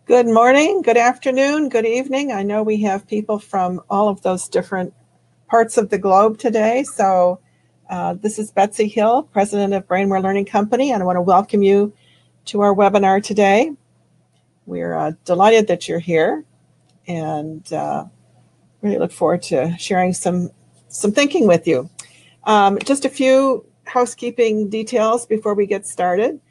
Good morning, good afternoon, good evening. I know we have people from all of those different parts of the globe today. So this is Betsy Hill, President of BrainWare Learning Company, and I want to welcome you to our webinar today. We're delighted that you're here and really look forward to sharing some thinking with you. Just a few housekeeping details before we get started.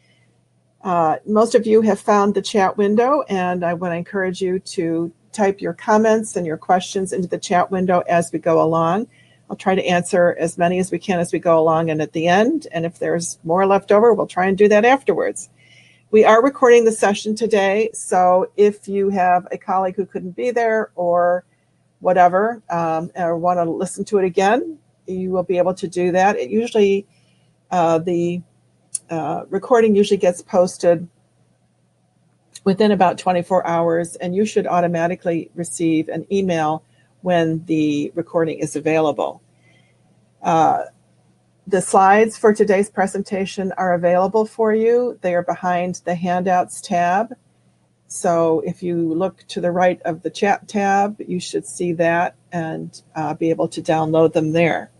Most of you have found the chat window, and I want to encourage you to type your comments and your questions into the chat window as we go along. I'll try to answer as many as we can as we go along and at the end, and if there's more left over, we'll try and do that afterwards. We are recording the session today, so if you have a colleague who couldn't be there or whatever, or want to listen to it again, you will be able to do that. It usually, the recording usually gets posted within about 24 hours, and you should automatically receive an email when the recording is available. The slides for today's presentation are available for you. They are behind the Handouts tab. So if you look to the right of the chat tab, you should see that and be able to download them there.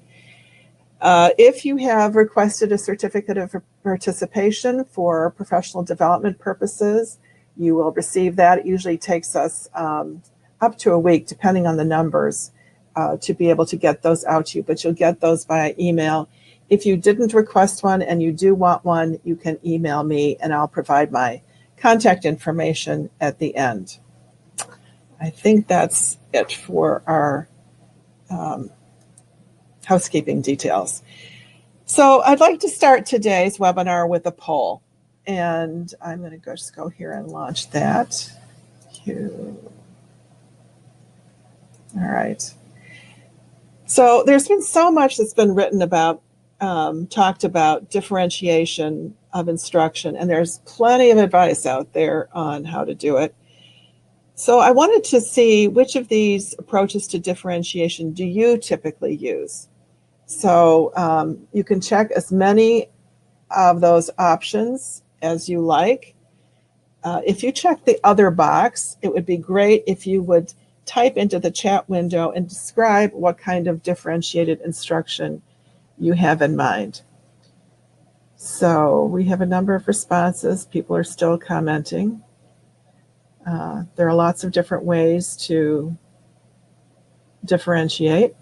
If you have requested a certificate of participation for professional development purposes, you will receive that. It usually takes us up to a week, depending on the numbers, to be able to get those out to you, but you'll get those via email. If you didn't request one and you do want one, you can email me and I'll provide my contact information at the end. I think that's it for our housekeeping details. So I'd like to start today's webinar with a poll, and I'm going to just go here and launch that. All right. So there's been so much that's been written about, talked about differentiation of instruction, and there's plenty of advice out there on how to do it. So I wanted to see which of these approaches to differentiation do you typically use. So you can check as many of those options as you like. If you check the other box, it would be great if you would type into the chat window and describe what kind of differentiated instruction you have in mind. So we have a number of responses. People are still commenting. There are lots of different ways to differentiate.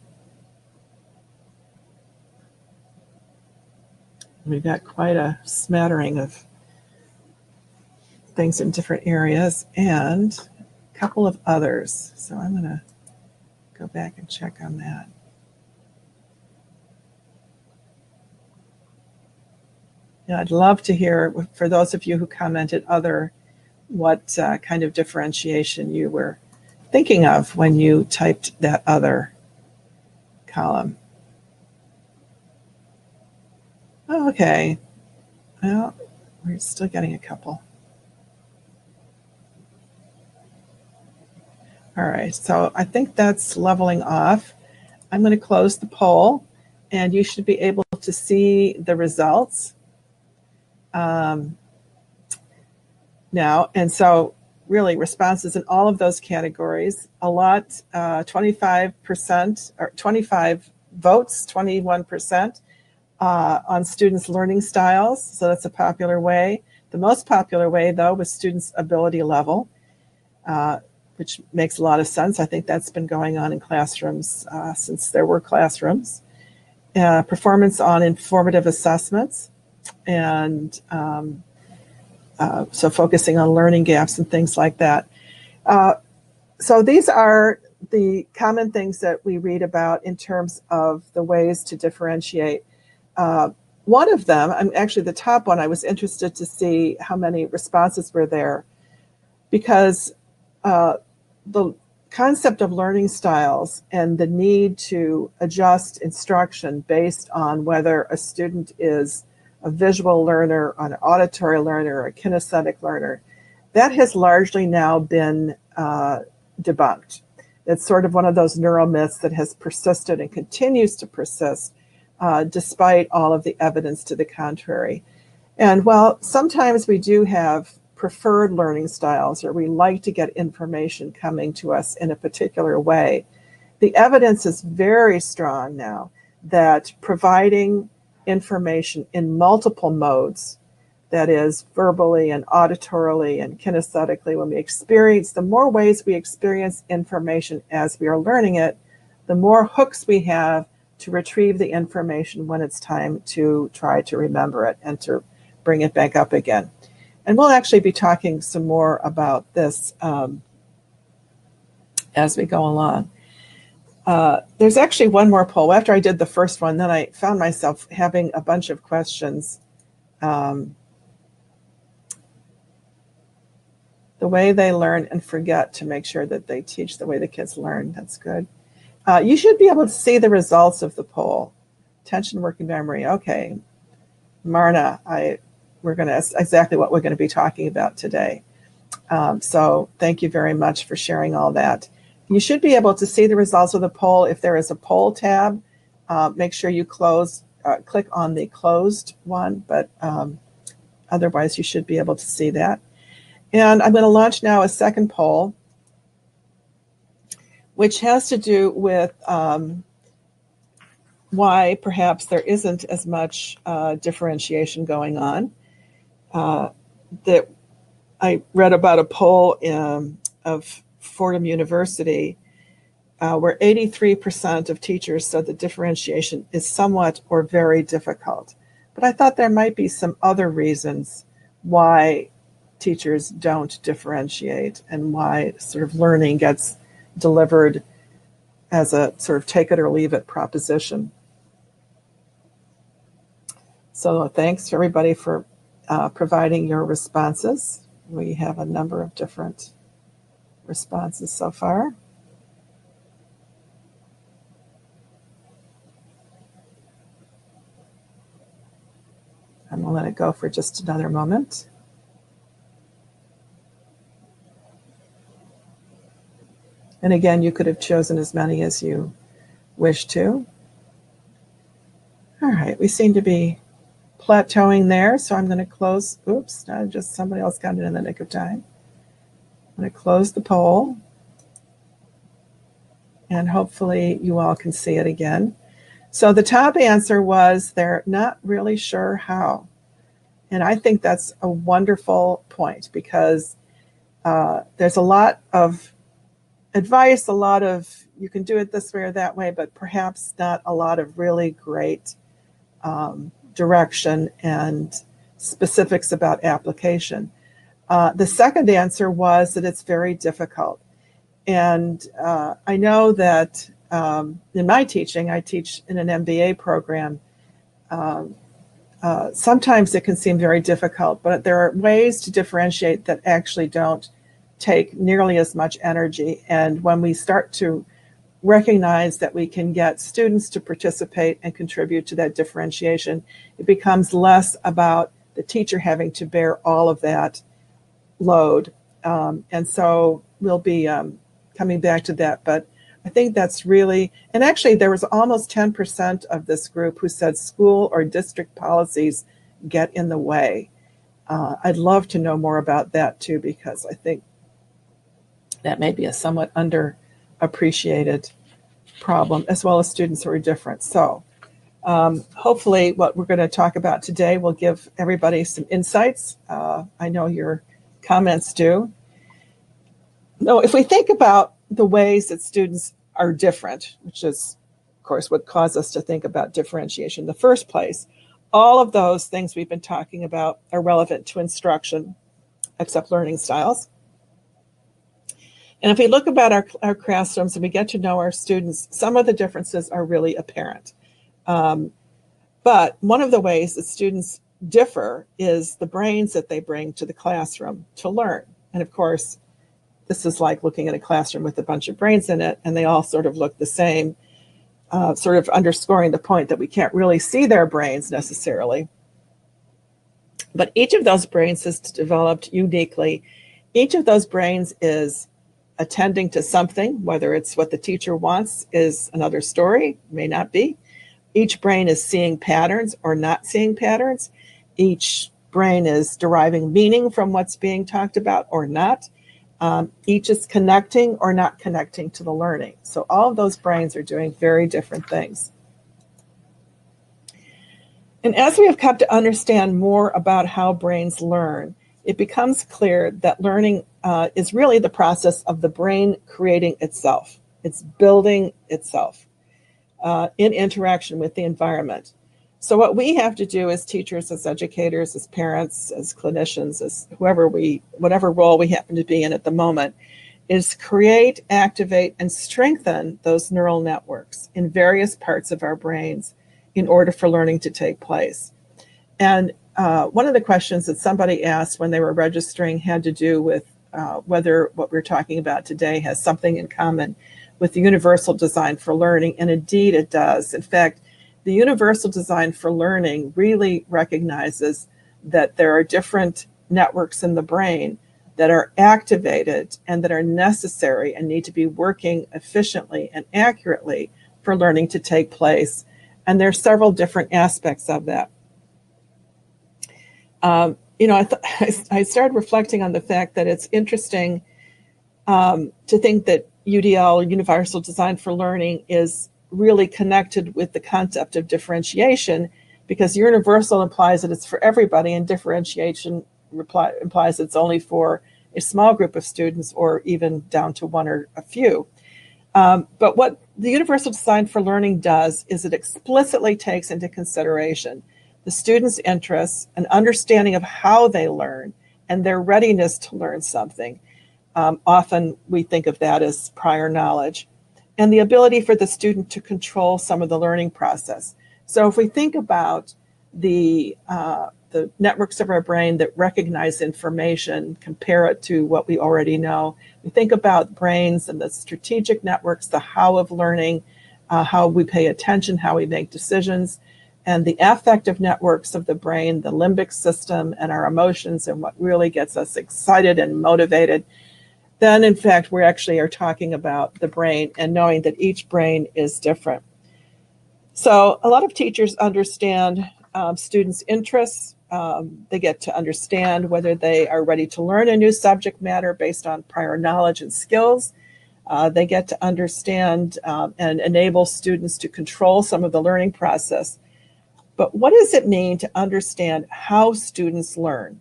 We've got quite a smattering of things in different areas and a couple of others. So I'm going to go back and check on that. Yeah, I'd love to hear, for those of you who commented, what kind of differentiation you were thinking of when you typed that other column. Oh, okay. Well, we're still getting a couple. All right, so I think that's leveling off. I'm going to close the poll, and you should be able to see the results now. And so really responses in all of those categories, a lot, 25% or 25 votes, 21%. On students' learning styles, so that's a popular way. The most popular way, though, was students' ability level, which makes a lot of sense. I think that's been going on in classrooms since there were classrooms. Performance on informative assessments, and so focusing on learning gaps and things like that. So these are the common things that we read about in terms of the ways to differentiate. One of them, actually the top one, I was interested to see how many responses were there, because the concept of learning styles and the need to adjust instruction based on whether a student is a visual learner, an auditory learner, or a kinesthetic learner, that has largely now been debunked. It's sort of one of those neuromyths that has persisted and continues to persist despite all of the evidence to the contrary. And while sometimes we do have preferred learning styles, or we like to get information coming to us in a particular way. The evidence is very strong now that providing information in multiple modes, that is verbally and auditorily and kinesthetically, when we experience, the more ways we experience information as we are learning it, the more hooks we have to retrieve the information when it's time to try to remember it and to bring it back up again. And we'll actually be talking some more about this as we go along. There's actually one more poll. After I did the first one, then I found myself having a bunch of questions. The way they learn and forget, to make sure that they teach the way the kids learn. That's good. You should be able to see the results of the poll. Attention, working memory. Okay. Marna, that's exactly what we're going to be talking about today. So thank you very much for sharing all that. You should be able to see the results of the poll. If there is a poll tab, make sure you click on the closed one, but otherwise you should be able to see that. And I'm going to launch now a second poll, which has to do with why perhaps there isn't as much differentiation going on. That I read about a poll of Fordham University where 83% of teachers said that differentiation is somewhat or very difficult. But I thought there might be some other reasons why teachers don't differentiate and why sort of learning gets delivered as a sort of take it or leave it proposition. So thanks to everybody for providing your responses. We have a number of different responses so far. I'm going to let it go for just another moment. And again, you could have chosen as many as you wish to. All right, we seem to be plateauing there, so I'm going to close. Oops, just somebody else got it in the nick of time. I'm going to close the poll, and hopefully you all can see it again. So the top answer was they're not really sure how. And I think that's a wonderful point, because there's a lot of advice, a lot of you can do it this way or that way, but perhaps not a lot of really great direction and specifics about application. The second answer was that it's very difficult. And I know that in my teaching, I teach in an MBA program. Sometimes it can seem very difficult, but there are ways to differentiate that actually don't take nearly as much energy. And when we start to recognize that we can get students to participate and contribute to that differentiation, it becomes less about the teacher having to bear all of that load. And so we'll be coming back to that. But I think that's really, and actually there was almost 10% of this group who said school or district policies get in the way. I'd love to know more about that too, because I think that may be a somewhat underappreciated problem, as well as students who are different. So hopefully what we're going to talk about today will give everybody some insights. I know your comments do. No, if we think about the ways that students are different, which is, of course, what caused us to think about differentiation in the first place, all of those things we've been talking about are relevant to instruction, except learning styles. And if we look about our classrooms and we get to know our students, some of the differences are really apparent. But one of the ways that students differ is the brains that they bring to the classroom to learn. And of course, this is like looking at a classroom with a bunch of brains in it, and they all sort of look the same, sort of underscoring the point that we can't really see their brains necessarily. But each of those brains is developed uniquely. Each of those brains is attending to something, whether it's what the teacher wants is another story, may not be. Each brain is seeing patterns or not seeing patterns. Each brain is deriving meaning from what's being talked about or not. Each is connecting or not connecting to the learning. So all of those brains are doing very different things. And as we have come to understand more about how brains learn, it becomes clear that learning is really the process of the brain creating itself. It's building itself in interaction with the environment. So what we have to do as teachers, as educators, as parents, as clinicians, as whatever role we happen to be in at the moment, is create, activate, and strengthen those neural networks in various parts of our brains in order for learning to take place. And one of the questions that somebody asked when they were registering had to do with whether what we're talking about today has something in common with the universal design for learning, and indeed it does. In fact, the universal design for learning really recognizes that there are different networks in the brain that are activated and that are necessary and need to be working efficiently and accurately for learning to take place. And there are several different aspects of that. I started reflecting on the fact that it's interesting to think that UDL, Universal Design for Learning, is really connected with the concept of differentiation, because universal implies that it's for everybody and differentiation implies it's only for a small group of students or even down to one or a few. But what the Universal Design for Learning does is it explicitly takes into consideration the students' interests, an understanding of how they learn, and their readiness to learn something. Often we think of that as prior knowledge, and the ability for the student to control some of the learning process. So if we think about the networks of our brain that recognize information, compare it to what we already know, we think about brains and the strategic networks, the how of learning, how we pay attention, how we make decisions, and the affective networks of the brain, the limbic system, and our emotions, and what really gets us excited and motivated. Then, in fact, we actually are talking about the brain and knowing that each brain is different. So a lot of teachers understand students' interests. They get to understand whether they are ready to learn a new subject matter based on prior knowledge and skills. They get to understand and enable students to control some of the learning process. But what does it mean to understand how students learn?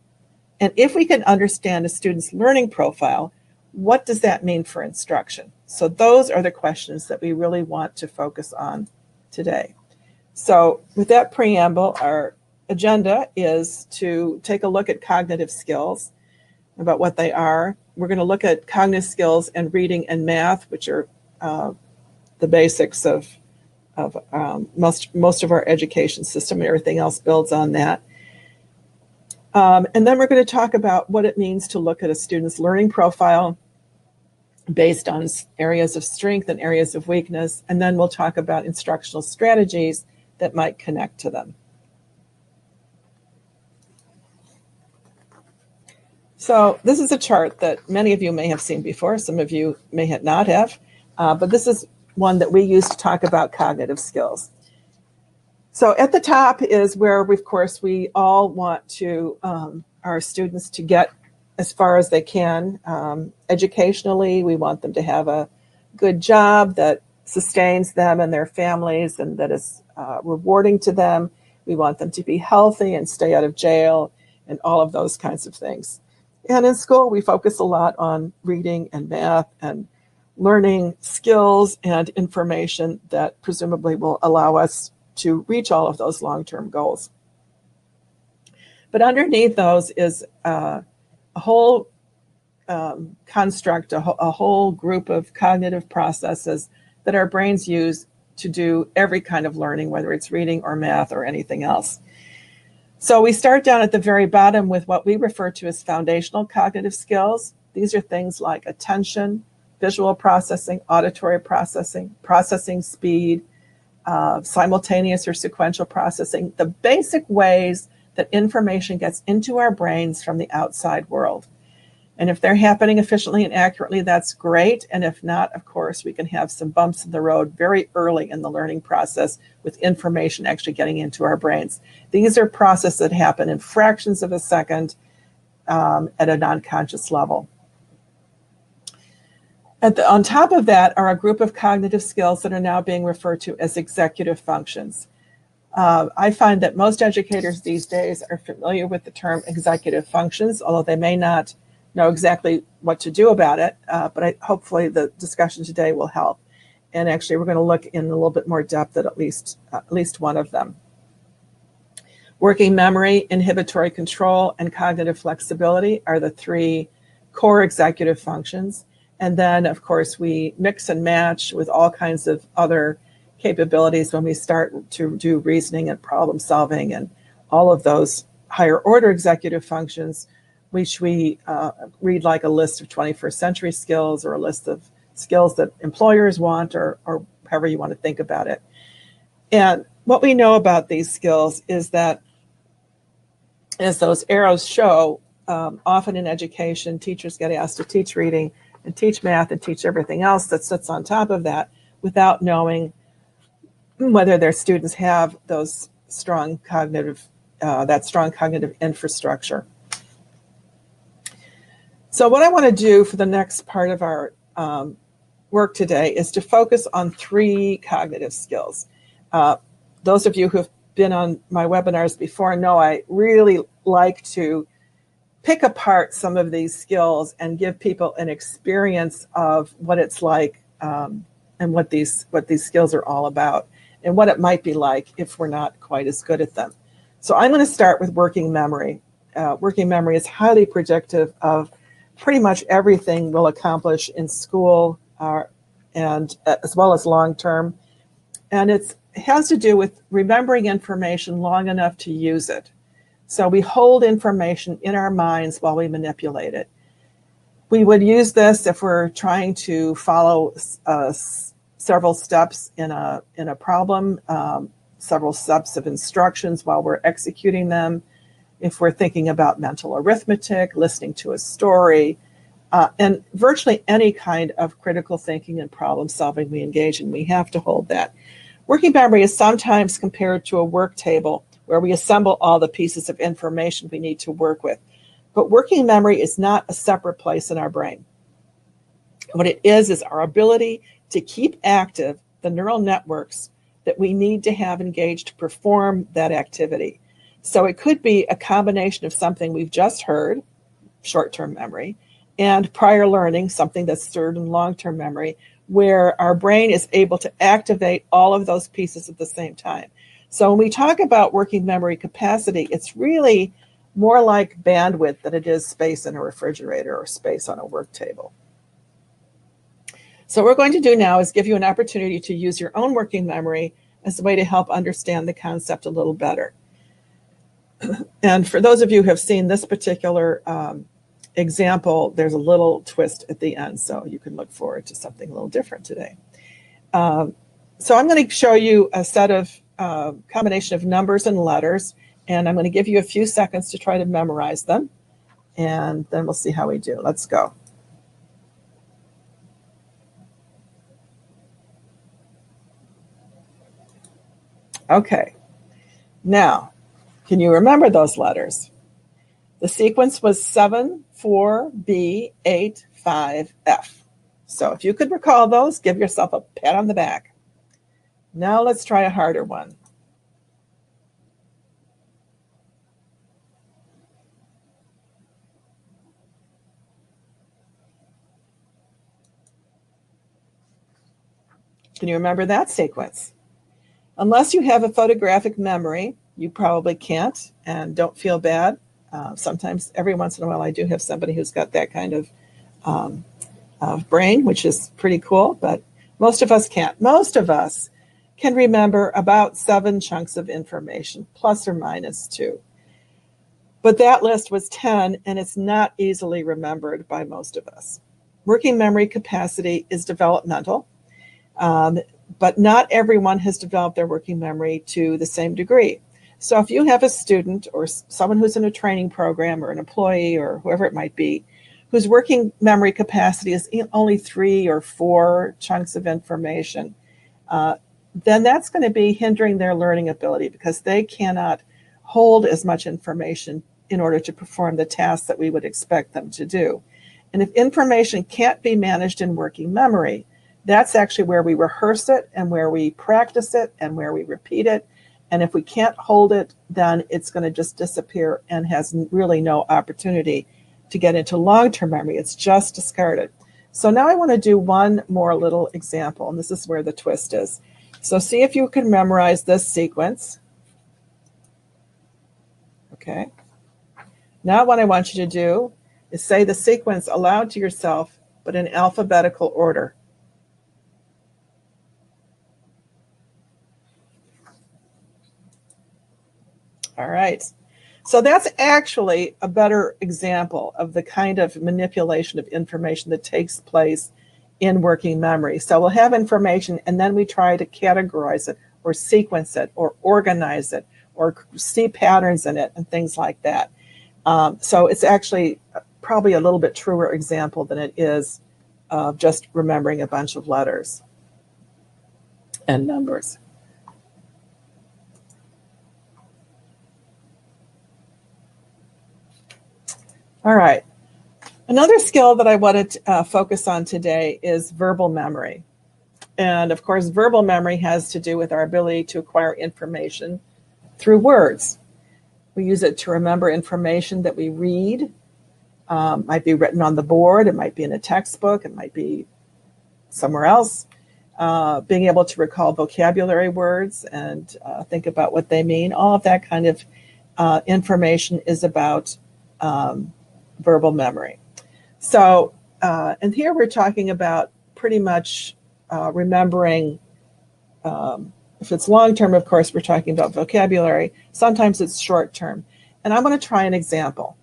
And if we can understand a student's learning profile, what does that mean for instruction? So those are the questions that we really want to focus on today. So with that preamble, our agenda is to take a look at cognitive skills, about what they are. We're going to look at cognitive skills and reading and math, which are the basics of most of our education system, and everything else builds on that. And then we're going to talk about what it means to look at a student's learning profile based on areas of strength and areas of weakness. And then we'll talk about instructional strategies that might connect to them. So this is a chart that many of you may have seen before. Some of you may not have, but this is one that we use to talk about cognitive skills. So at the top is where, of course, we all want to our students to get as far as they can. Educationally, we want them to have a good job that sustains them and their families and that is rewarding to them. We want them to be healthy and stay out of jail and all of those kinds of things. And in school, we focus a lot on reading and math and learning skills and information that presumably will allow us to reach all of those long-term goals. But underneath those is a whole construct, a whole group of cognitive processes that our brains use to do every kind of learning, whether it's reading or math or anything else. So we start down at the very bottom with what we refer to as foundational cognitive skills. These are things like attention, visual processing, auditory processing, processing speed, simultaneous or sequential processing, the basic ways that information gets into our brains from the outside world. And if they're happening efficiently and accurately, that's great. And if not, of course, we can have some bumps in the road very early in the learning process with information actually getting into our brains. These are processes that happen in fractions of a second at a non-conscious level. On top of that are a group of cognitive skills that are now being referred to as executive functions. I find that most educators these days are familiar with the term executive functions, although they may not know exactly what to do about it, but hopefully the discussion today will help. And actually, we're going to look in a little bit more depth at least one of them. Working memory, inhibitory control, and cognitive flexibility are the three core executive functions. And then, of course, we mix and match with all kinds of other capabilities when we start to do reasoning and problem solving and all of those higher order executive functions, which we read like a list of 21st century skills or a list of skills that employers want or however you want to think about it. And what we know about these skills is that, as those arrows show, often in education, teachers get asked to teach reading and teach math and teach everything else that sits on top of that without knowing whether their students have those strong cognitive infrastructure. So what I want to do for the next part of our work today is to focus on three cognitive skills. Those of you who have been on my webinars before know I really like to pick apart some of these skills and give people an experience of what it's like and what these skills are all about and what it might be like if we're not quite as good at them. So I'm going to start with working memory. Working memory is highly predictive of pretty much everything we'll accomplish in school and as well as long term. And it has to do with remembering information long enough to use it. So we hold information in our minds while we manipulate it. We would use this if we're trying to follow several steps in a problem, several steps of instructions while we're executing them. If we're thinking about mental arithmetic, listening to a story, and virtually any kind of critical thinking and problem solving we engage in, we have to hold that. Working memory is sometimes compared to a work table where we assemble all the pieces of information we need to work with. But working memory is not a separate place in our brain. What it is our ability to keep active the neural networks that we need to have engaged to perform that activity. So it could be a combination of something we've just heard, short-term memory, and prior learning, something that's stored in long-term memory, where our brain is able to activate all of those pieces at the same time. So when we talk about working memory capacity, it's really more like bandwidth than it is space in a refrigerator or space on a work table. So what we're going to do now is give you an opportunity to use your own working memory as a way to help understand the concept a little better. And for those of you who have seen this particular example, there's a little twist at the end, so you can look forward to something a little different today. So I'm going to show you a set of combination of numbers and letters, and I'm going to give you a few seconds to try to memorize them, and then we'll see how we do. Let's go. Okay, now, can you remember those letters? The sequence was 7, 4, B, 8, 5, F. So if you could recall those, give yourself a pat on the back. Now let's try a harder one. Can you remember that sequence? Unless you have a photographic memory, you probably can't, and don't feel bad. Sometimes, every once in a while, I do have somebody who's got that kind of brain, which is pretty cool, but most of us can't. Most of us can remember about 7 chunks of information, plus or minus 2. But that list was 10, and it's not easily remembered by most of us. Working memory capacity is developmental, but not everyone has developed their working memory to the same degree. So if you have a student or someone who's in a training program or an employee or whoever it might be whose working memory capacity is only 3 or 4 chunks of information, then that's going to be hindering their learning ability because they cannot hold as much information in order to perform the tasks that we would expect them to do. And if information can't be managed in working memory, that's actually where we rehearse it and where we practice it and where we repeat it. And if we can't hold it, then it's going to just disappear and has really no opportunity to get into long-term memory. It's just discarded. So now I want to do one more little example, and this is where the twist is. So see if you can memorize this sequence. Okay. Now what I want you to do is say the sequence aloud to yourself, but in alphabetical order. All right. So that's actually a better example of the kind of manipulation of information that takes place in working memory. So we'll have information and then we try to categorize it or sequence it or organize it or see patterns in it and things like that. So it's actually probably a little bit truer example than it is of just remembering a bunch of letters and numbers. All right. Another skill that I wanted to focus on today is verbal memory. And of course, verbal memory has to do with our ability to acquire information through words. We use it to remember information that we read. Might be written on the board, it might be in a textbook, it might be somewhere else. Being able to recall vocabulary words and think about what they mean, all of that kind of information is about verbal memory. So, and here we're talking about pretty much remembering, if it's long-term, of course, we're talking about vocabulary. Sometimes it's short-term. And I'm going to try an example.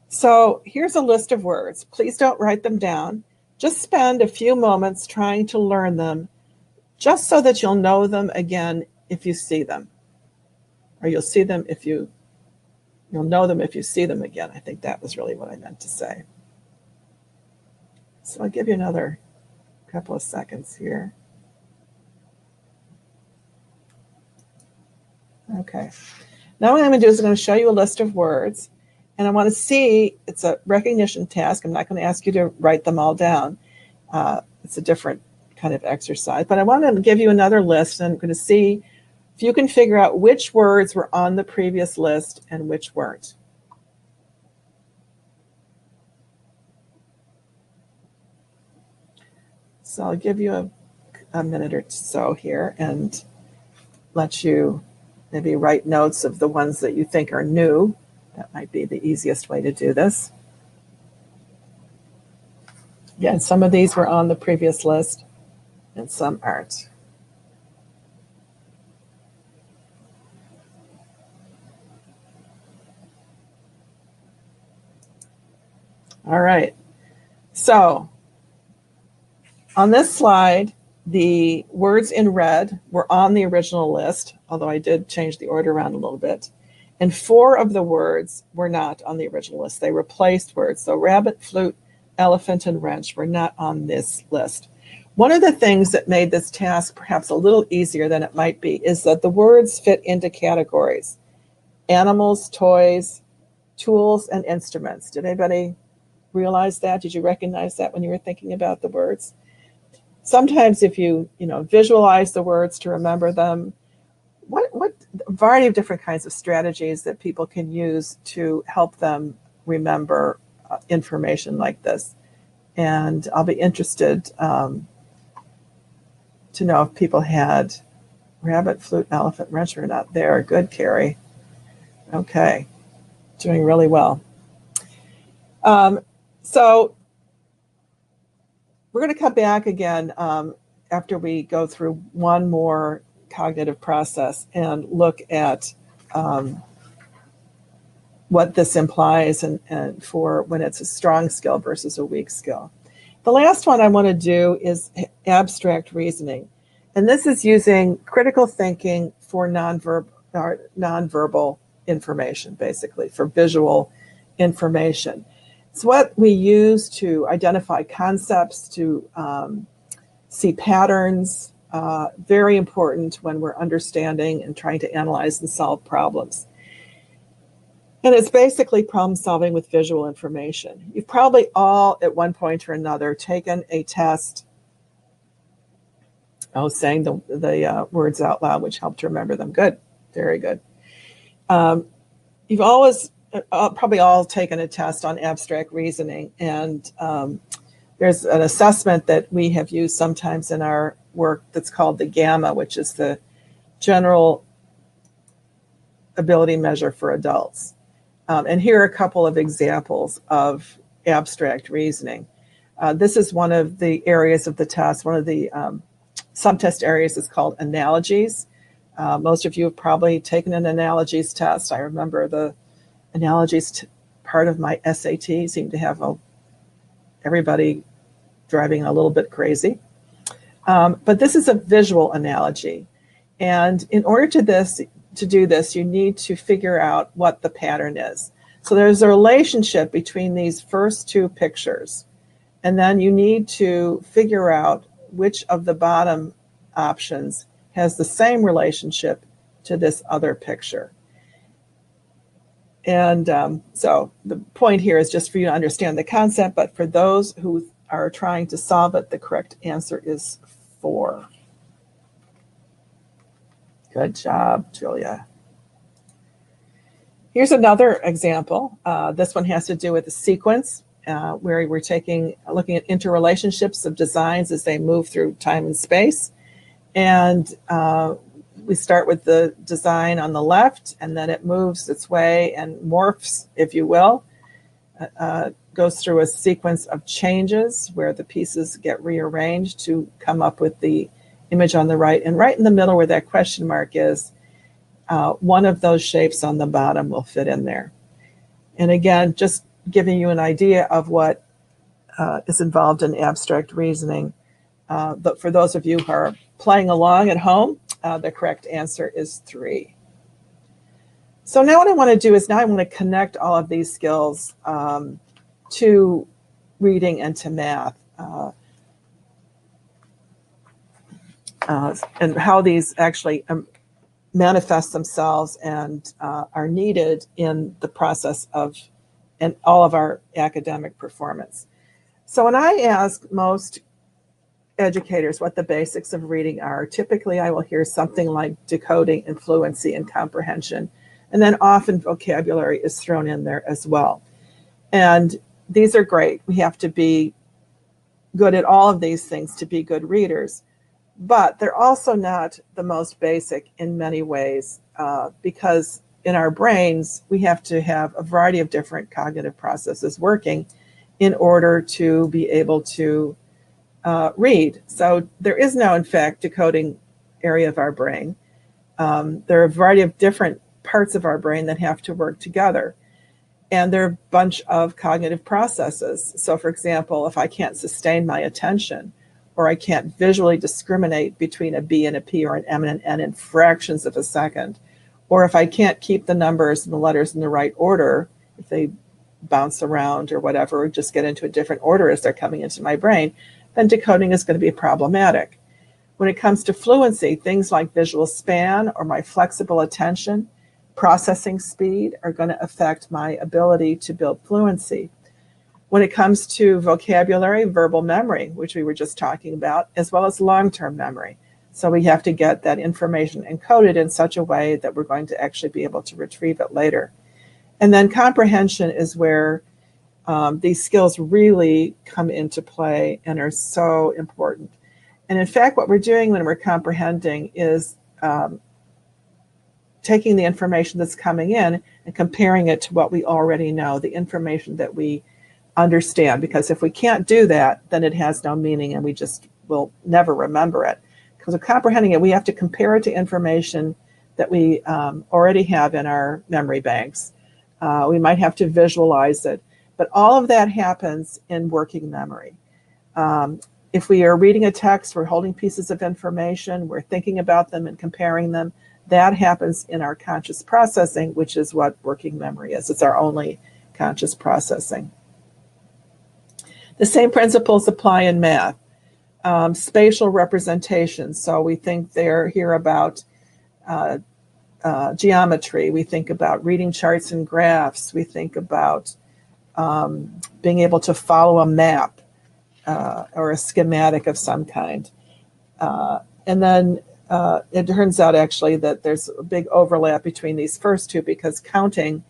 So here's a list of words. Please don't write them down. Just spend a few moments trying to learn them, just so that you'll know them again if you see them. Or you'll see them if you'll know them if you see them again. I think that was really what I meant to say. So I'll give you another couple of seconds here. Okay. Now what I'm going to do is I'm going to show you a list of words. And I want to see, it's a recognition task. I'm not going to ask you to write them all down. It's a different kind of exercise. But I want to give you another list, and I'm going to see if you can figure out which words were on the previous list and which weren't. So I'll give you a minute or so here and let you maybe write notes of the ones that you think are new. That might be the easiest way to do this. Again, some of these were on the previous list and some aren't. All right. So on this slide, the words in red were on the original list, although I did change the order around a little bit. And 4 of the words were not on the original list. They replaced words. So rabbit, flute, elephant, and wrench were not on this list. One of the things that made this task perhaps a little easier than it might be is that the words fit into categories: animals, toys, tools, and instruments. Did anybody realize that? Did you recognize that when you were thinking about the words? Sometimes if you visualize the words to remember them, what variety of different kinds of strategies that people can use to help them remember information like this. And I'll be interested to know if people had rabbit, flute, elephant, wrench or not there. Good, Carrie. Okay, doing really well. So we're going to come back again after we go through one more cognitive process and look at what this implies and for when it's a strong skill versus a weak skill. The last one I want to do is abstract reasoning. And this is using critical thinking for nonverbal information, basically, for visual information. It's what we use to identify concepts, to see patterns, very important when we're understanding and trying to analyze and solve problems. And it's basically problem solving with visual information. You've probably all, at one point or another, taken a test, saying the words out loud, which helped to remember them. Good, very good. You've always probably all taken a test on abstract reasoning, and there's an assessment that we have used sometimes in our work that's called the GAMMA, which is the General Ability Measure for Adults. And here are a couple of examples of abstract reasoning. This is one of the areas of the test. One of the subtest areas is called analogies. Most of you have probably taken an analogies test. I remember the analogies part of my SAT seemed to have everybody driving a little bit crazy. But this is a visual analogy. And in order to do this, you need to figure out what the pattern is. So there's a relationship between these first two pictures. And then you need to figure out which of the bottom options has the same relationship to this other picture. And so the point here is just for you to understand the concept, but for those who are trying to solve it, the correct answer is 4. Good job, Julia. Here's another example. This one has to do with a sequence where we're looking at interrelationships of designs as they move through time and space. And we start with the design on the left, and then it moves its way and morphs, if you will, goes through a sequence of changes where the pieces get rearranged to come up with the image on the right. And right in the middle where that question mark is, one of those shapes on the bottom will fit in there. And again, just giving you an idea of what is involved in abstract reasoning. But for those of you who are playing along at home, the correct answer is 3. So now what I want to do is I want to connect all of these skills to reading and to math, and how these actually manifest themselves and are needed in the process of and all of our academic performance. So when I ask most educators what the basics of reading are, typically I will hear something like decoding and fluency and comprehension, and then often vocabulary is thrown in there as well. And these are great. We have to be good at all of these things to be good readers, but they're also not the most basic in many ways because in our brains, we have to have a variety of different cognitive processes working in order to be able to read. So there is no, in fact, decoding area of our brain. There are a variety of different parts of our brain that have to work together. And there are a bunch of cognitive processes. So for example, if I can't sustain my attention, or I can't visually discriminate between a B and a P or an M and an N in fractions of a second, or if I can't keep the numbers and the letters in the right order, if they bounce around or whatever, or just get into a different order as they're coming into my brain, then decoding is going to be problematic. When it comes to fluency, things like visual span or my flexible attention, processing speed are going to affect my ability to build fluency. When it comes to vocabulary, verbal memory, which we were just talking about, as well as long-term memory. So we have to get that information encoded in such a way that we're going to actually be able to retrieve it later. And then comprehension is where these skills really come into play and are so important. And in fact, what we're doing when we're comprehending is taking the information that's coming in and comparing it to what we already know, the information that we understand. Because if we can't do that, then it has no meaning and we just will never remember it. Because of comprehending it, we have to compare it to information that we already have in our memory banks. We might have to visualize it. But all of that happens in working memory. If we are reading a text, we're holding pieces of information, we're thinking about them and comparing them, that happens in our conscious processing, which is what working memory is. It's our only conscious processing. The same principles apply in math. Spatial representation. So we think they're here about geometry. We think about reading charts and graphs. We think about being able to follow a map or a schematic of some kind. And then it turns out actually that there's a big overlap between these first two, because counting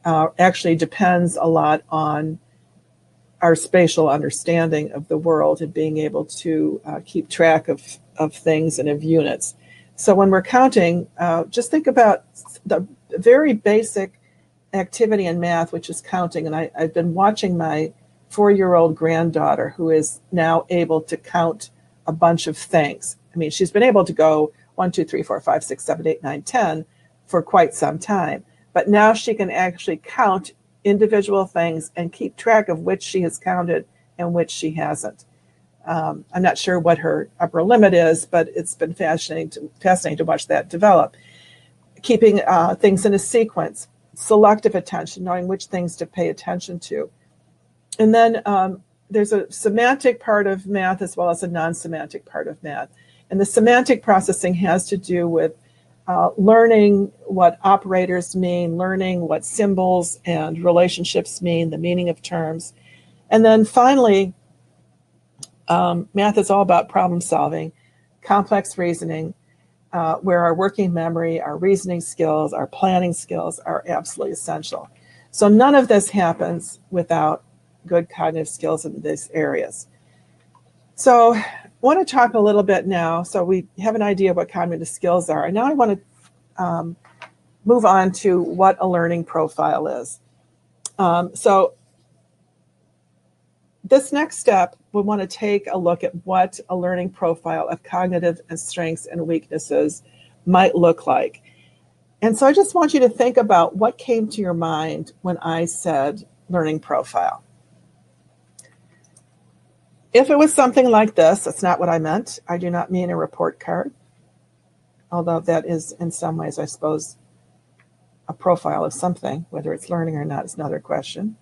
actually depends a lot on our spatial understanding of the world and being able to keep track of things and of units. So when we're counting, just think about the very basic activity in math, which is counting. And I've been watching my 4-year-old granddaughter, who is now able to count a bunch of things. I mean, she's been able to go 1, 2, 3, 4, 5, 6, 7, 8, 9, 10 for quite some time. But now she can actually count individual things and keep track of which she has counted and which she hasn't. I'm not sure what her upper limit is, but it's been fascinating to watch that develop. Keeping things in a sequence, selective attention, knowing which things to pay attention to. And then there's a semantic part of math as well as a non-semantic part of math. And the semantic processing has to do with learning what operators mean, learning what symbols and relationships mean, the meaning of terms. And then finally, math is all about problem solving, complex reasoning, where our working memory, our reasoning skills, our planning skills are absolutely essential. So none of this happens without good cognitive skills in these areas. So I want to talk a little bit now. So we have an idea of what cognitive skills are. And now I want to move on to what a learning profile is. So this next step, we want to take a look at what a learning profile of cognitive and strengths and weaknesses might look like. And so I just want you to think about what came to your mind when I said learning profile. If it was something like this, that's not what I meant. I do not mean a report card, although that is in some ways, I suppose, a profile of something. Whether it's learning or not is another question.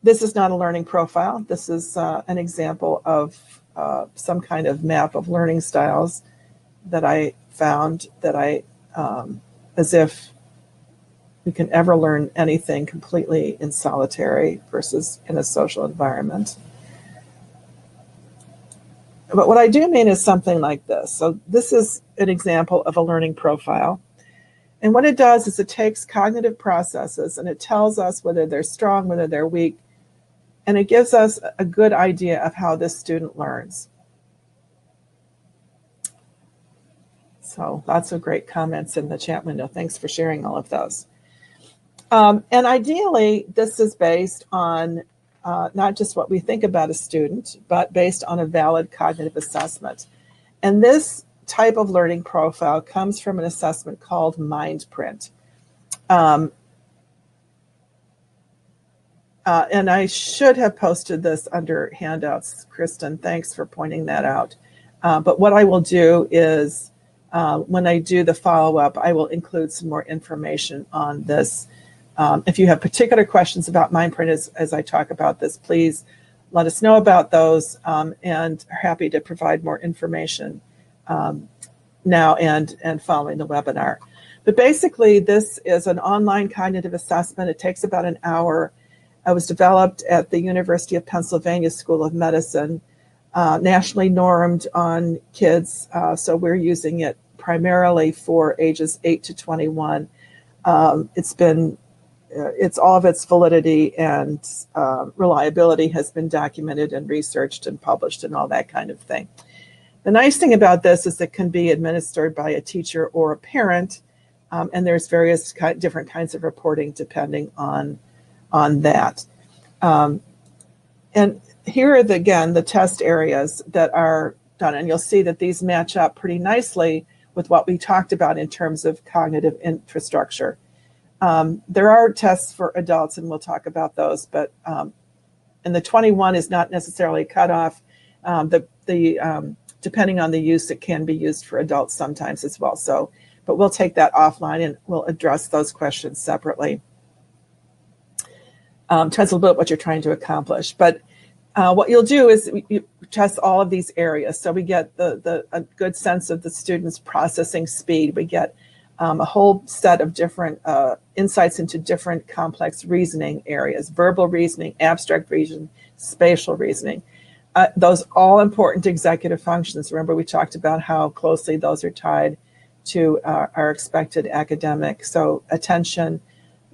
This is not a learning profile. This is an example of some kind of map of learning styles that I found that as if we can ever learn anything completely in solitary versus in a social environment. But what I do mean is something like this. So this is an example of a learning profile. And what it does is it takes cognitive processes and it tells us whether they're strong, whether they're weak, and it gives us a good idea of how this student learns. So lots of great comments in the chat window. Thanks for sharing all of those. And ideally, this is based on not just what we think about a student, but based on a valid cognitive assessment. And this type of learning profile comes from an assessment called MindPrint. And I should have posted this under handouts, Kristen. Thanks for pointing that out. But what I will do is when I do the follow-up, I will include some more information on this. If you have particular questions about MindPrint as I talk about this, please let us know about those, and are happy to provide more information now and following the webinar. But basically, this is an online cognitive assessment. It takes about an hour. It was developed at the University of Pennsylvania School of Medicine, nationally normed on kids, so we're using it primarily for ages 8 to 21. It's all of its validity and reliability has been documented and researched and published and all that kind of thing. The nice thing about this is it can be administered by a teacher or a parent, and there's various different kinds of reporting depending on that. And here are, again, the test areas that are done, and you'll see that these match up pretty nicely with what we talked about in terms of cognitive infrastructure. There are tests for adults, and we'll talk about those, but and the 21 is not necessarily cut off. Depending on the use, it can be used for adults sometimes as well. So, but we'll take that offline and we'll address those questions separately. Depends a little bit what you're trying to accomplish. But what you'll do is you test all of these areas. So we get a good sense of the student's processing speed. We get a whole set of different insights into different complex reasoning areas: verbal reasoning, abstract reasoning, spatial reasoning. Those all important executive functions. Remember, we talked about how closely those are tied to our expected academic. So attention,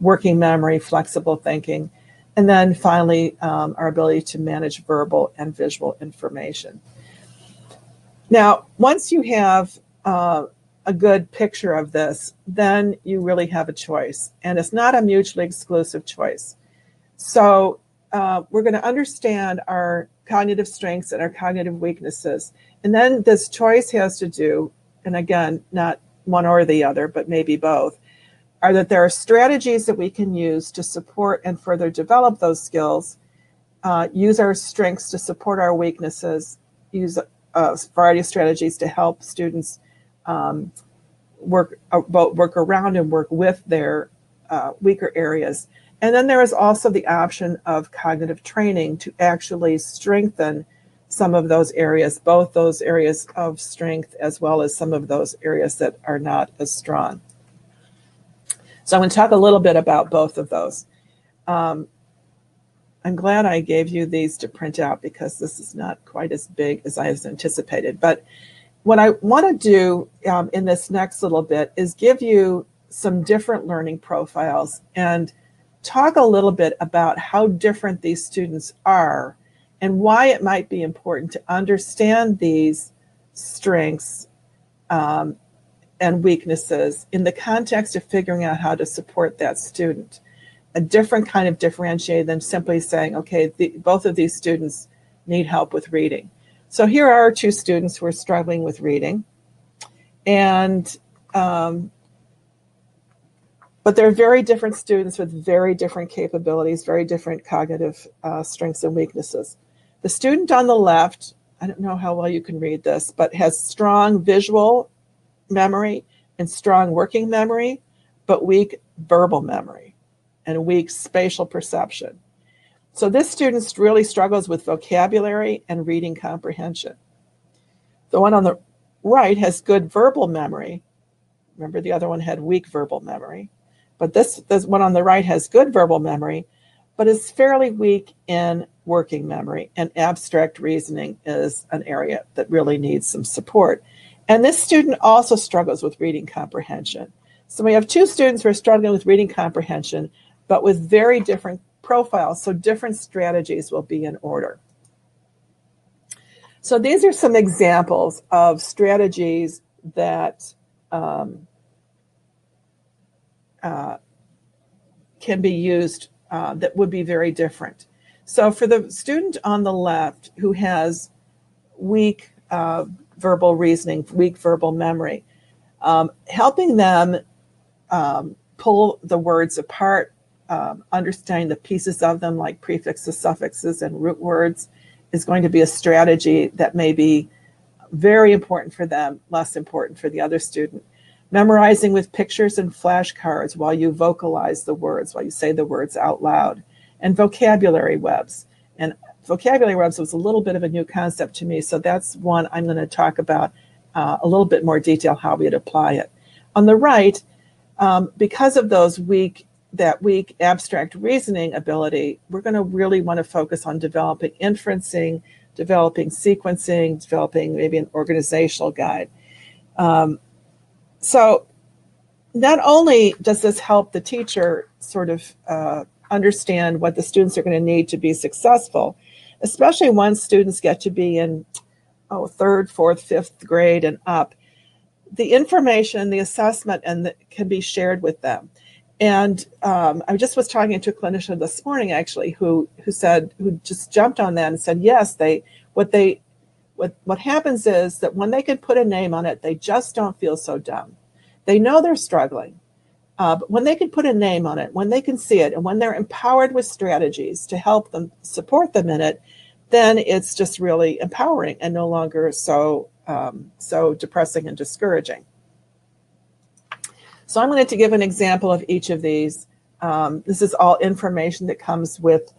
working memory, flexible thinking, and then finally our ability to manage verbal and visual information. Now, once you have a good picture of this, then you really have a choice, and it's not a mutually exclusive choice. So we're going to understand our cognitive strengths and our cognitive weaknesses, and then this choice has to do, and again, not one or the other, but maybe both, are that there are strategies that we can use to support and further develop those skills, use our strengths to support our weaknesses, use a variety of strategies to help students work around and work with their weaker areas. And then there is also the option of cognitive training to actually strengthen some of those areas, both those areas of strength as well as some of those areas that are not as strong. So I'm going to talk a little bit about both of those. I'm glad I gave you these to print out because this is not quite as big as I was anticipated. But what I want to do in this next little bit is give you some different learning profiles and talk a little bit about how different these students are and why it might be important to understand these strengths and weaknesses in the context of figuring out how to support that student. A different kind of differentiate than simply saying, okay, both of these students need help with reading. So here are two students who are struggling with reading, and but they're very different students with very different capabilities, very different cognitive strengths and weaknesses. The student on the left, I don't know how well you can read this, but has strong visual memory and strong working memory, but weak verbal memory and weak spatial perception. So this student really struggles with vocabulary and reading comprehension. The one on the right has good verbal memory. Remember, the other one had weak verbal memory. But this one on the right has good verbal memory, but is fairly weak in working memory. And abstract reasoning is an area that really needs some support. And this student also struggles with reading comprehension. So we have two students who are struggling with reading comprehension, but with very different profiles. So different strategies will be in order. So these are some examples of strategies that can be used that would be very different. So for the student on the left who has weak verbal reasoning, weak verbal memory, helping them pull the words apart, understanding the pieces of them like prefixes, suffixes, and root words is going to be a strategy that may be very important for them, less important for the other student. Memorizing with pictures and flashcards while you vocalize the words, while you say the words out loud, and vocabulary webs. And vocabulary webs was a little bit of a new concept to me, so that's one I'm going to talk about a little bit more detail how we'd apply it. On the right, because of that weak abstract reasoning ability, we're going to really want to focus on developing inferencing, developing sequencing, developing maybe an organizational guide. So not only does this help the teacher sort of understand what the students are going to need to be successful, especially once students get to be in third, fourth, fifth grade and up, the information, the assessment, can be shared with them. And I just was talking to a clinician this morning, actually, who just jumped on that and said, yes, what happens is that when they can put a name on it, they just don't feel so dumb. They know they're struggling, but when they can put a name on it, when they can see it, and when they're empowered with strategies to help them, support them in it, then it's just really empowering and no longer so depressing and discouraging. So I'm going to give an example of each of these This is all information that comes with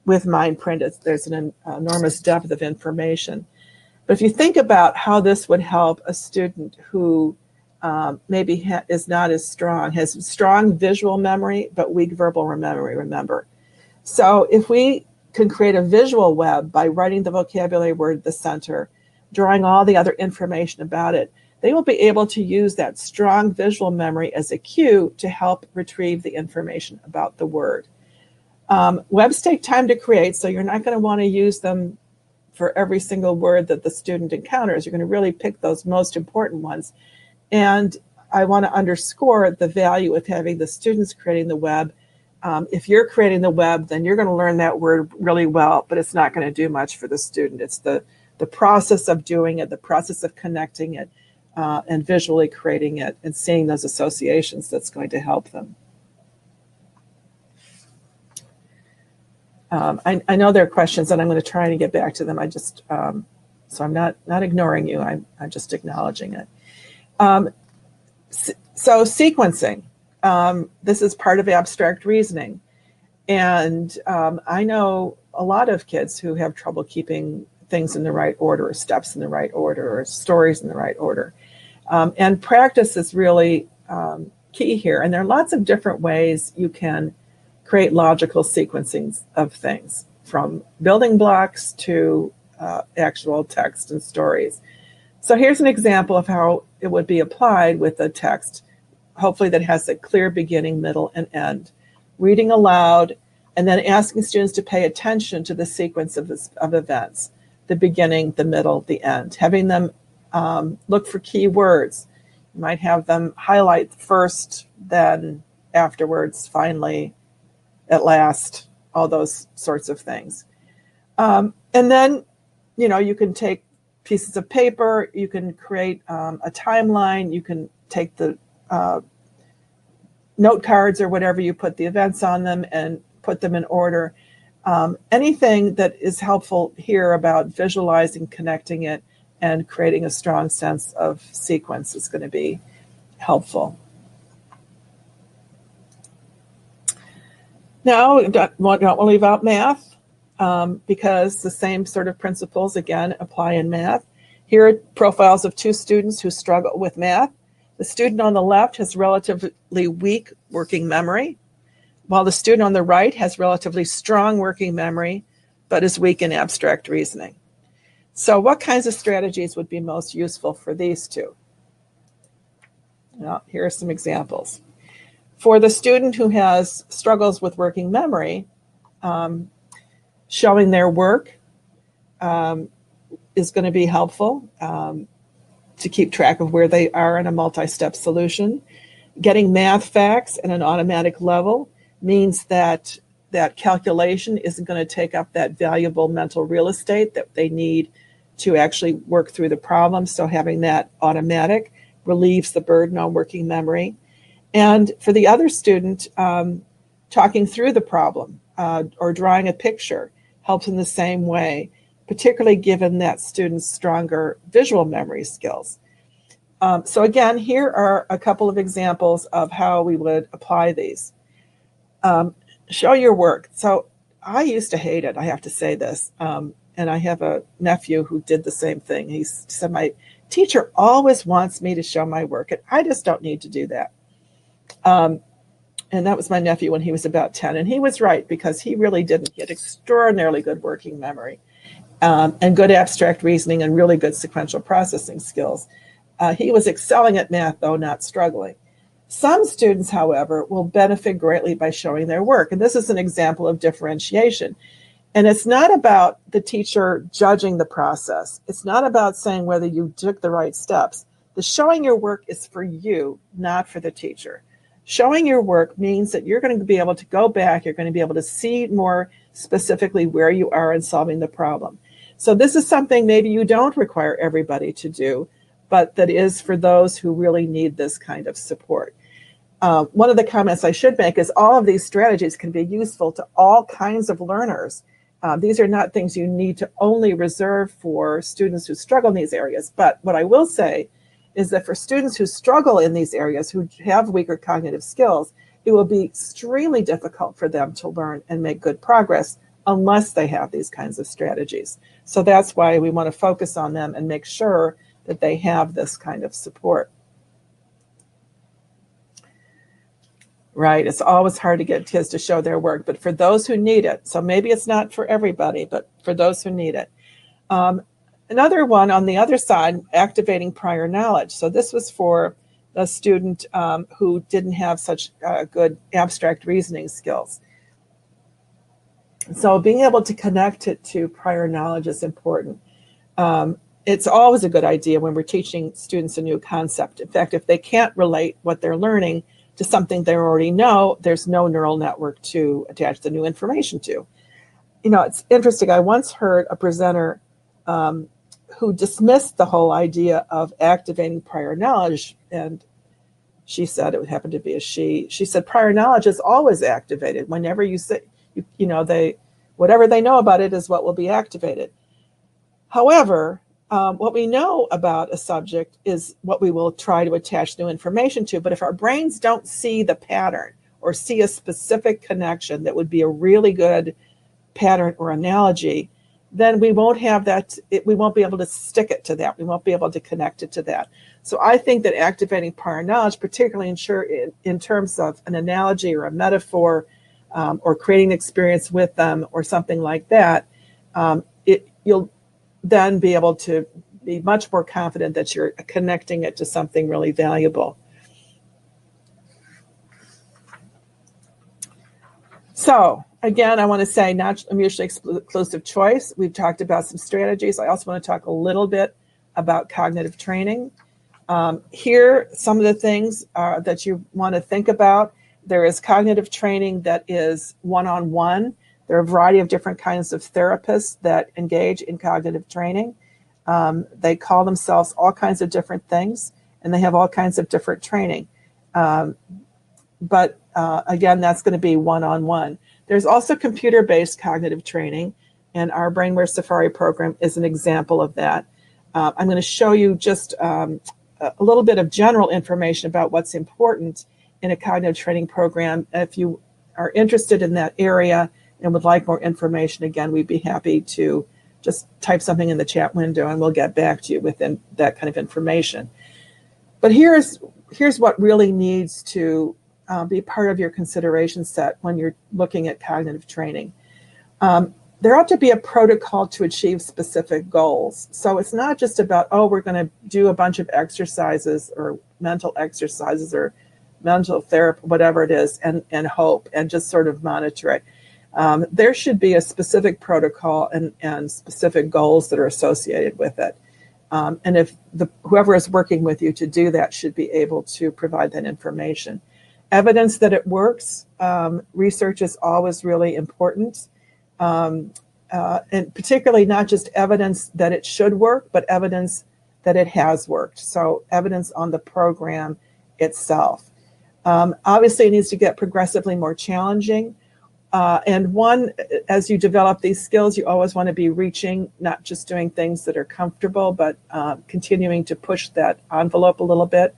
MindPrint. There's an enormous depth of information. But if you think about how this would help a student who maybe is not as strong, has strong visual memory, but weak verbal memory, remember. So if we can create a visual web by writing the vocabulary word at the center, drawing all the other information about it, they will be able to use that strong visual memory as a cue to help retrieve the information about the word. Webs take time to create, so you're not going to want to use them for every single word that the student encounters. You're going to really pick those most important ones. And I want to underscore the value of having the students creating the web. If you're creating the web, then you're going to learn that word really well, but it's not going to do much for the student. It's the process of doing it, the process of connecting it, and visually creating it and seeing those associations that's going to help them. I know there are questions, and I'm going to try to get back to them. I just, so I'm not ignoring you. I'm just acknowledging it. So sequencing, this is part of abstract reasoning. And I know a lot of kids who have trouble keeping things in the right order, or steps in the right order, or stories in the right order. And practice is really key here. And there are lots of different ways you can create logical sequencing of things, from building blocks to actual text and stories. So here's an example of how it would be applied with a text, hopefully that has a clear beginning, middle, and end. Reading aloud, and then asking students to pay attention to the sequence of events, the beginning, the middle, the end. Having them look for key words. You might have them highlight first, then afterwards, finally, at last, all those sorts of things. And then, you can take pieces of paper, you can create a timeline, you can take the note cards or whatever, you put the events on them and put them in order. Anything that is helpful here about visualizing, connecting it, and creating a strong sense of sequence is going to be helpful. Now, don't want to leave out math because the same sort of principles, again, apply in math. Here are profiles of two students who struggle with math. The student on the left has relatively weak working memory, while the student on the right has relatively strong working memory, but is weak in abstract reasoning. So what kinds of strategies would be most useful for these two? Well, here are some examples. For the student who has struggles with working memory, showing their work is going to be helpful to keep track of where they are in a multi-step solution. Getting math facts at an automatic level means that that calculation isn't going to take up that valuable mental real estate that they need to actually work through the problem. So having that automatic relieves the burden on working memory. And for the other student, talking through the problem or drawing a picture helps in the same way, particularly given that student's stronger visual memory skills. So again, here are a couple of examples of how we would apply these. Show your work. So I used to hate it, I have to say this. And I have a nephew who did the same thing. He said, my teacher always wants me to show my work, and I just don't need to do that. And that was my nephew when he was about 10. And he was right, because he really didn't get extraordinarily good working memory and good abstract reasoning and really good sequential processing skills. He was excelling at math, though not struggling. Some students, however, will benefit greatly by showing their work. And this is an example of differentiation. And it's not about the teacher judging the process. It's not about saying whether you took the right steps. The showing your work is for you, not for the teacher. Showing your work means that you're going to be able to go back, you're going to be able to see more specifically where you are in solving the problem. So this is something maybe you don't require everybody to do, but that is for those who really need this kind of support. One of the comments I should make is all of these strategies can be useful to all kinds of learners. These are not things you need to only reserve for students who struggle in these areas. But what I will say is that for students who struggle in these areas, who have weaker cognitive skills, it will be extremely difficult for them to learn and make good progress unless they have these kinds of strategies. So that's why we want to focus on them and make sure that they have this kind of support. Right, it's always hard to get kids to show their work, but for those who need it, so maybe it's not for everybody, but for those who need it. Another one on the other side, activating prior knowledge. So this was for a student who didn't have such good abstract reasoning skills. So being able to connect it to prior knowledge is important. It's always a good idea when we're teaching students a new concept. In fact, if they can't relate what they're learning to something they already know, there's no neural network to attach the new information to. You know, it's interesting. I once heard a presenter who dismissed the whole idea of activating prior knowledge, and she said, it would happen to be a she said, prior knowledge is always activated. Whenever you say, you know, whatever they know about it is what will be activated. However, what we know about a subject is what we will try to attach new information to. But if our brains don't see the pattern or see a specific connection that would be a really good pattern or analogy, then we won't have that. We won't be able to stick it to that. We won't be able to connect it to that. So I think that activating prior knowledge, particularly in terms of an analogy or a metaphor, or creating an experience with them or something like that, you'll then be able to be much more confident that you're connecting it to something really valuable. So again, I want to say not a mutually exclusive choice. We've talked about some strategies. I also want to talk a little bit about cognitive training. Here, some of the things that you want to think about. There is cognitive training that is one-on-one. There are a variety of different kinds of therapists that engage in cognitive training. They call themselves all kinds of different things, and they have all kinds of different training. But again, that's going to be one-on-one. There's also computer-based cognitive training, and our BrainWare Safari program is an example of that. I'm going to show you just a little bit of general information about what's important in a cognitive training program. If you are interested in that area and would like more information, again, we'd be happy to just type something in the chat window and we'll get back to you within that kind of information. But here's what really needs to be part of your consideration set when you're looking at cognitive training. There ought to be a protocol to achieve specific goals. So it's not just about, oh, we're going to do a bunch of exercises or mental exercises or mental therapy, whatever it is, and hope and just sort of monitor it. There should be a specific protocol and specific goals that are associated with it. And if whoever is working with you to do that should be able to provide that information. Evidence that it works, research is always really important. And particularly not just evidence that it should work, but evidence that it has worked. So evidence on the program itself. Obviously, it needs to get progressively more challenging. And as you develop these skills, you always want to be reaching, not just doing things that are comfortable, but continuing to push that envelope a little bit.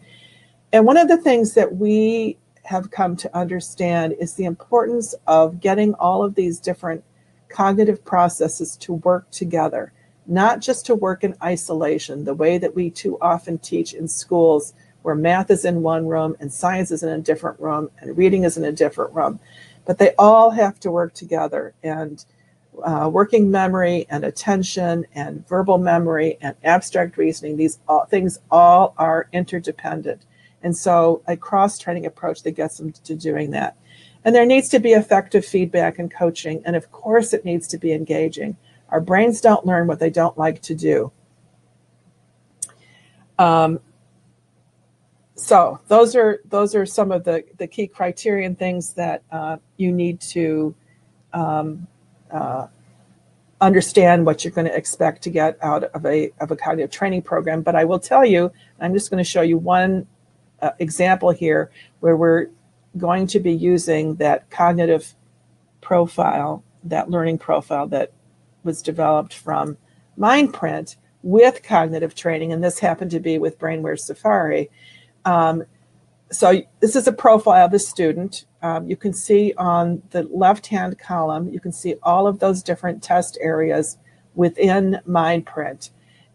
And one of the things that we have come to understand is the importance of getting all of these different cognitive processes to work together, not just to work in isolation, the way that we too often teach in schools, where math is in one room and science is in a different room and reading is in a different room. But they all have to work together, and working memory and attention and verbal memory and abstract reasoning, these things all are interdependent. And so a cross-training approach that gets them to doing that. And there needs to be effective feedback and coaching. And of course, it needs to be engaging. Our brains don't learn what they don't like to do. So those are some of the key criterion things that you need to understand what you're going to expect to get out of a cognitive training program. But I will tell you, I'm just going to show you one example here where we're going to be using that cognitive profile, that learning profile that was developed from Mindprint with cognitive training, and this happened to be with BrainWare Safari. So this is a profile of the student. You can see on the left-hand column, you can see all of those different test areas within MindPrint.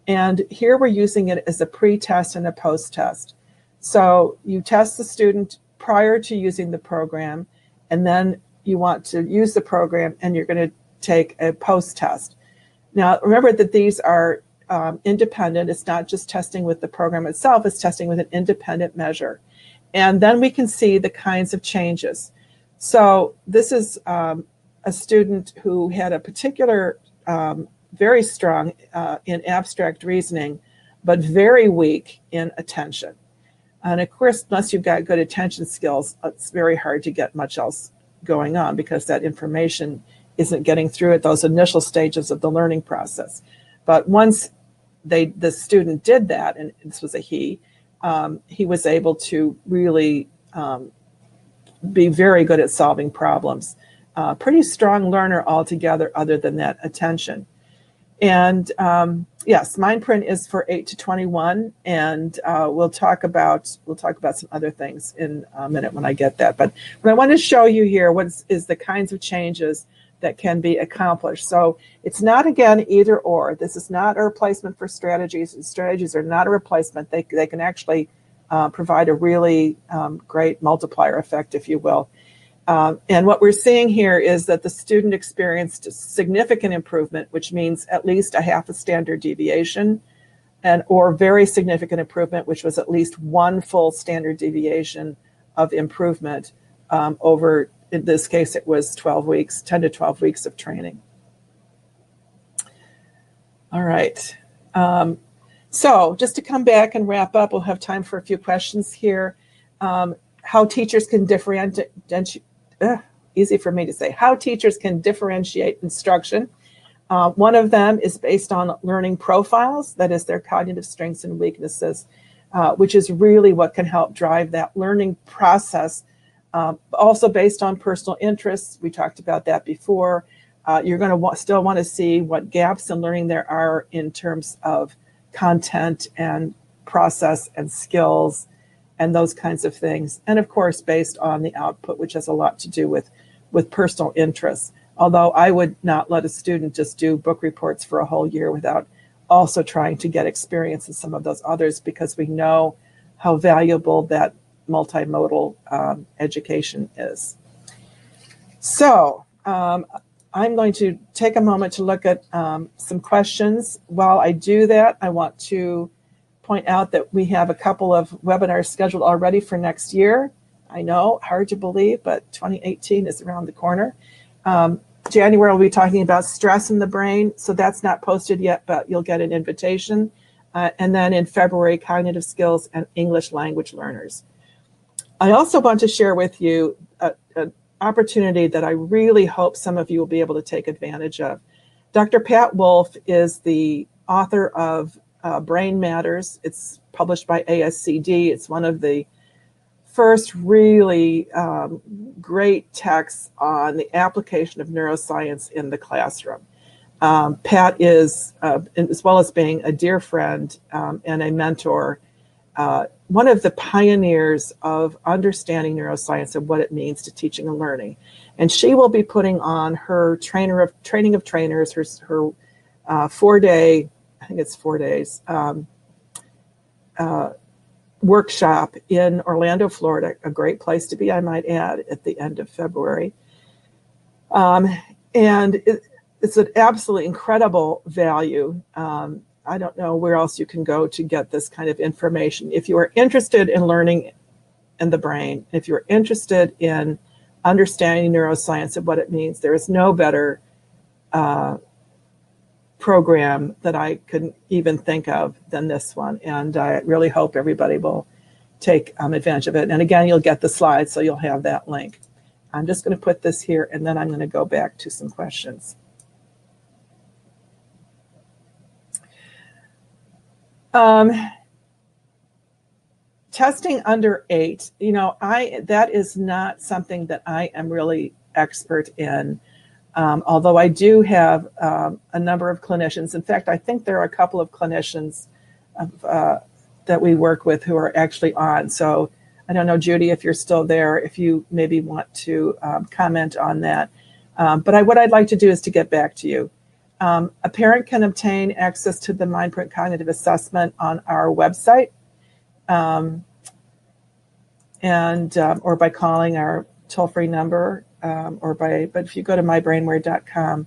And here we're using it as a pre-test and a post-test. So you test the student prior to using the program, and then you want to use the program and you're going to take a post-test. Now, remember that these are independent. It's not just testing with the program itself, it's testing with an independent measure. And then we can see the kinds of changes. So this is a student who had a particular, very strong in abstract reasoning, but very weak in attention. And of course, unless you've got good attention skills, it's very hard to get much else going on because that information isn't getting through at those initial stages of the learning process. But once the student did that, and this was a he was able to really be very good at solving problems. Pretty strong learner altogether, other than that attention. And yes, MindPrint is for 8 to 21, and we'll talk about some other things in a minute when I get that. But what I want to show you here is the kinds of changes that can be accomplished. So it's not, again, either or. This is not a replacement for strategies. Strategies are not a replacement. They can actually provide a really great multiplier effect, if you will. And what we're seeing here is that the student experienced a significant improvement, which means at least a half a standard deviation, or very significant improvement, which was at least one full standard deviation of improvement over, in this case, it was 12 weeks, 10 to 12 weeks of training. All right. So just to come back and wrap up, we'll have time for a few questions here. How teachers can differentiate, easy for me to say, how teachers can differentiate instruction. One of them is based on learning profiles, that is their cognitive strengths and weaknesses, which is really what can help drive that learning process. Also based on personal interests, we talked about that before. You're going to still want to see what gaps in learning there are in terms of content and process and skills and those kinds of things. And of course, based on the output, which has a lot to do with personal interests. Although I would not let a student just do book reports for a whole year without also trying to get experience in some of those others, because we know how valuable that multimodal education is. So I'm going to take a moment to look at some questions. While I do that, I want to point out that we have a couple of webinars scheduled already for next year. I know, hard to believe, but 2018 is around the corner. January, we'll be talking about stress in the brain. So that's not posted yet, but you'll get an invitation. And then in February, cognitive skills and English language learners. I also want to share with you an opportunity that I really hope some of you will be able to take advantage of. Dr. Pat Wolf is the author of Brain Matters. It's published by ASCD. It's one of the first really great texts on the application of neuroscience in the classroom. Pat is, as well as being a dear friend and a mentor, one of the pioneers of understanding neuroscience and what it means to teaching and learning. And she will be putting on her training of trainers, her 4-day, I think it's 4 days, workshop in Orlando, Florida, a great place to be, I might add, at the end of February. And it's an absolutely incredible value. I don't know where else you can go to get this kind of information. If you are interested in learning in the brain, if you're interested in understanding neuroscience and what it means, there is no better program that I could even think of than this one. And I really hope everybody will take advantage of it. And again, you'll get the slides, so you'll have that link. I'm just going to put this here, and then I'm going to go back to some questions. Testing under 8, that is not something that I am really expert in. Although I do have a number of clinicians. In fact, I think there are a couple of clinicians that we work with who are actually on. So I don't know, Judy, if you're still there, if you maybe want to comment on that. But what I'd like to do is to get back to you. A parent can obtain access to the MindPrint Cognitive Assessment on our website, or by calling our toll-free number, but if you go to mybrainware.com,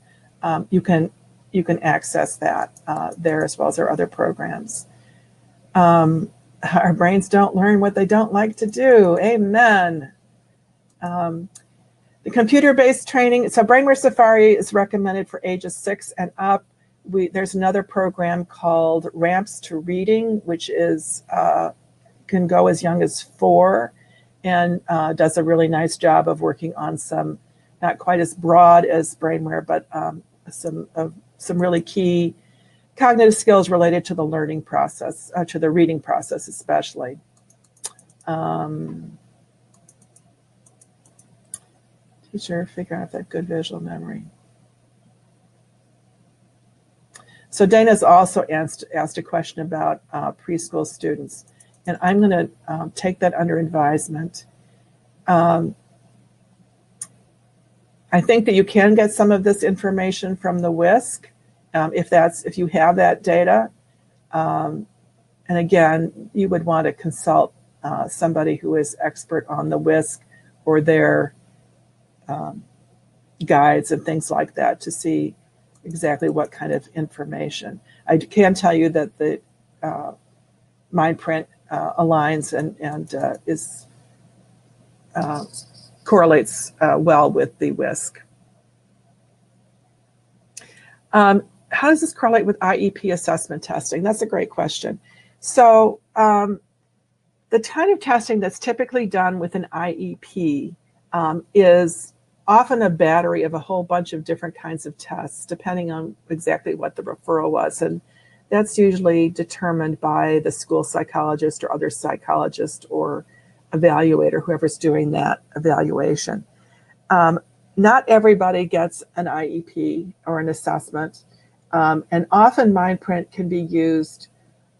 you can access that there, as well as our other programs. Our brains don't learn what they don't like to do. Amen. The computer-based training, so BrainWare Safari is recommended for ages 6 and up. There's another program called Ramps to Reading, which is can go as young as 4, and does a really nice job of working on some, not quite as broad as BrainWare, but some really key cognitive skills related to the learning process, to the reading process especially. Teacher, figure out if they have good visual memory. So Dana's also asked a question about preschool students, and I'm going to take that under advisement. I think that you can get some of this information from the WISC, if you have that data. And again, you would want to consult somebody who is expert on the WISC or their guides and things like that to see exactly what kind of information. I can tell you that the MindPrint aligns and is correlates well with the WISC. How does this correlate with IEP assessment testing? That's a great question. So the kind of testing that's typically done with an IEP is often a battery of a whole bunch of different kinds of tests, depending on exactly what the referral was. And that's usually determined by the school psychologist or other psychologist or evaluator, whoever's doing that evaluation. Not everybody gets an IEP or an assessment. And often MindPrint can be used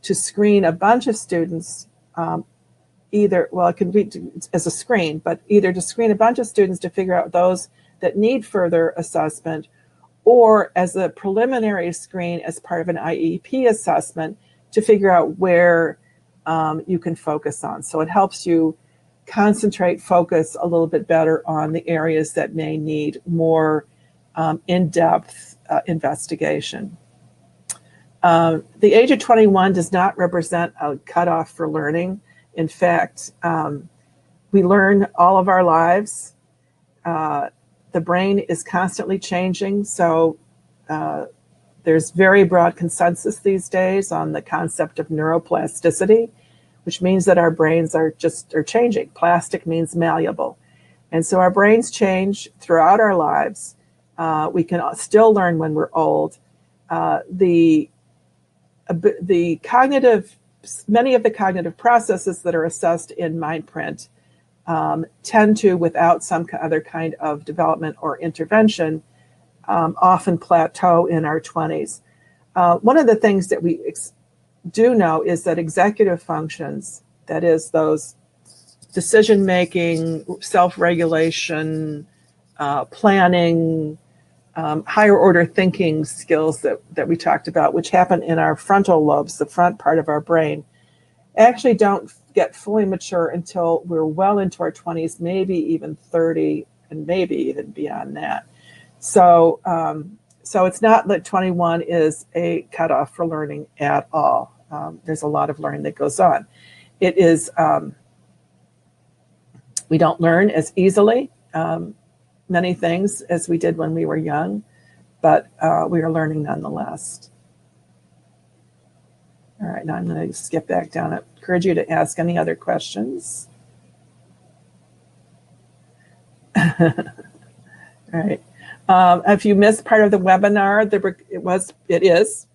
to screen a bunch of students, it can be as a screen, but either to screen a bunch of students to figure out those that need further assessment, or as a preliminary screen as part of an IEP assessment to figure out where you can focus on. So it helps you focus a little bit better on the areas that may need more in-depth investigation. The age of 21 does not represent a cutoff for learning. In fact, we learn all of our lives. The brain is constantly changing, so there's very broad consensus these days on the concept of neuroplasticity, which means that our brains are changing. Plastic means malleable. And so our brains change throughout our lives. We can still learn when we're old. The cognitive, many of the cognitive processes that are assessed in MindPrint tend to, without some other kind of development or intervention, often plateau in our 20s. One of the things that we do know is that executive functions, that is those decision-making, self-regulation, planning, higher order thinking skills that we talked about, which happen in our frontal lobes, the front part of our brain, actually don't get fully mature until we're well into our 20s, maybe even 30, and maybe even beyond that. So, so it's not that 21 is a cutoff for learning at all. There's a lot of learning that goes on. It is, we don't learn as easily many things as we did when we were young, but we are learning nonetheless. All right, now I'm going to skip back down. I encourage you to ask any other questions. All right. If you missed part of the webinar, it is,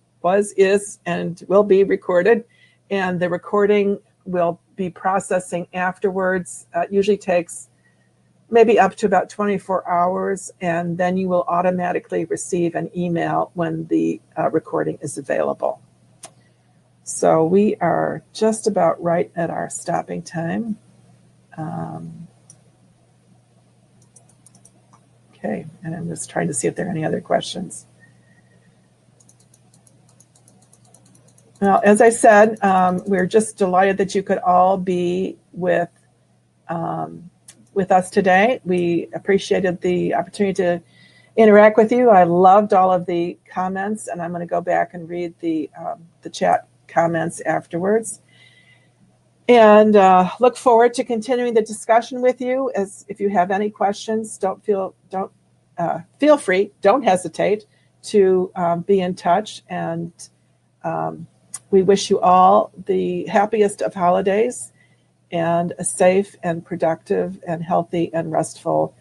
and will be recorded, and the recording will be processing afterwards. It usually takes maybe up to about 24 hours, and then you will automatically receive an email when the recording is available. So we are just about right at our stopping time. Okay, and I'm just trying to see if there are any other questions. Well, as I said, we're just delighted that you could all be with us today. We appreciated the opportunity to interact with you. I loved all of the comments, and I'm going to go back and read the chat comments afterwards. And look forward to continuing the discussion with you. As if you have any questions, feel free, don't hesitate to be in touch. And we wish you all the happiest of holidays and a safe and productive and healthy and restful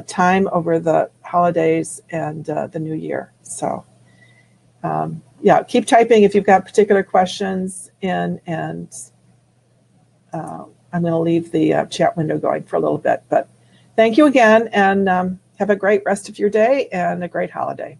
time over the holidays and the new year. So yeah, keep typing if you've got particular questions in, and I'm going to leave the chat window going for a little bit. But thank you again, and have a great rest of your day and a great holiday.